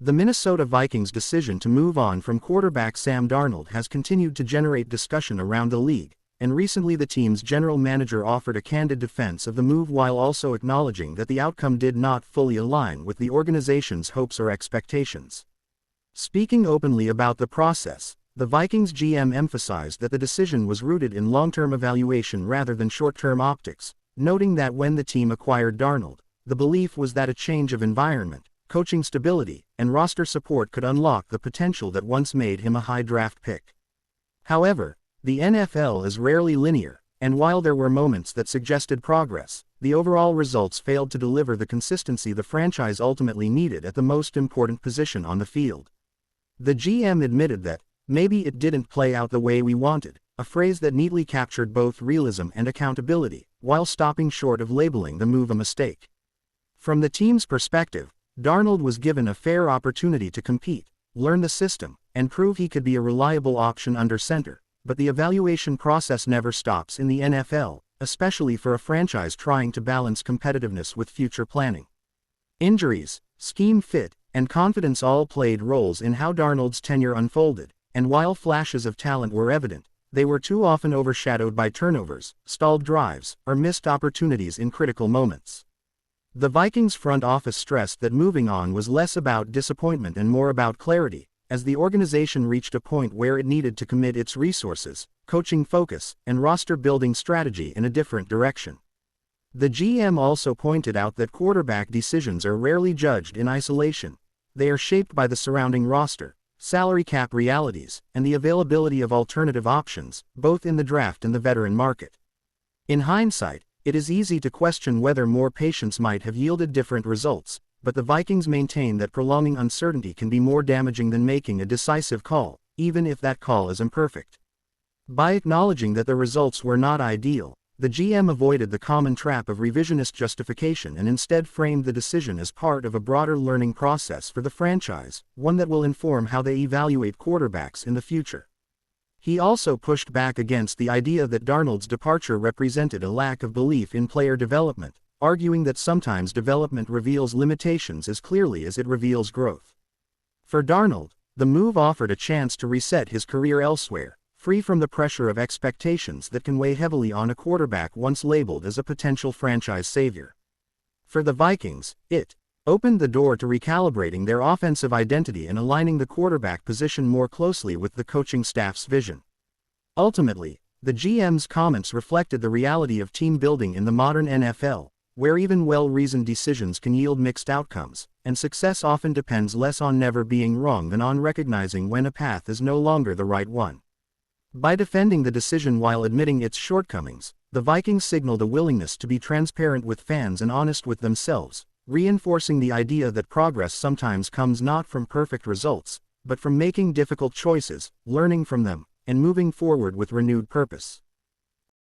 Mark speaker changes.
Speaker 1: The Minnesota Vikings' decision to move on from quarterback Sam Darnold has continued to generate discussion around the league, and recently the team's general manager offered a candid defense of the move while also acknowledging that the outcome did not fully align with the organization's hopes or expectations. Speaking openly about the process, the Vikings GM emphasized that the decision was rooted in long-term evaluation rather than short-term optics, noting that when the team acquired Darnold, the belief was that a change of environment, coaching stability, and roster support could unlock the potential that once made him a high draft pick. However, the NFL is rarely linear, and while there were moments that suggested progress, the overall results failed to deliver the consistency the franchise ultimately needed at the most important position on the field. The GM admitted that, "Maybe it didn't play out the way we wanted," a phrase that neatly captured both realism and accountability, while stopping short of labeling the move a mistake. From the team's perspective, Darnold was given a fair opportunity to compete, learn the system, and prove he could be a reliable option under center, but the evaluation process never stops in the NFL, especially for a franchise trying to balance competitiveness with future planning. Injuries, scheme fit, and confidence all played roles in how Darnold's tenure unfolded, and while flashes of talent were evident, they were too often overshadowed by turnovers, stalled drives, or missed opportunities in critical moments. The Vikings front office stressed that moving on was less about disappointment and more about clarity, as the organization reached a point where it needed to commit its resources, coaching focus, and roster-building strategy in a different direction. The GM also pointed out that quarterback decisions are rarely judged in isolation. They are shaped by the surrounding roster, salary cap realities, and the availability of alternative options, both in the draft and the veteran market. In hindsight, it is easy to question whether more patience might have yielded different results, but the Vikings maintain that prolonging uncertainty can be more damaging than making a decisive call, even if that call is imperfect. By acknowledging that the results were not ideal, the GM avoided the common trap of revisionist justification and instead framed the decision as part of a broader learning process for the franchise, one that will inform how they evaluate quarterbacks in the future. He also pushed back against the idea that Darnold's departure represented a lack of belief in player development, arguing that sometimes development reveals limitations as clearly as it reveals growth. For Darnold, the move offered a chance to reset his career elsewhere, free from the pressure of expectations that can weigh heavily on a quarterback once labeled as a potential franchise savior. For the Vikings, it opened the door to recalibrating their offensive identity and aligning the quarterback position more closely with the coaching staff's vision. Ultimately, the GM's comments reflected the reality of team building in the modern NFL, where even well-reasoned decisions can yield mixed outcomes, and success often depends less on never being wrong than on recognizing when a path is no longer the right one. By defending the decision while admitting its shortcomings, the Vikings signaled a willingness to be transparent with fans and honest with themselves, reinforcing the idea that progress sometimes comes not from perfect results, but from making difficult choices, learning from them, and moving forward with renewed purpose.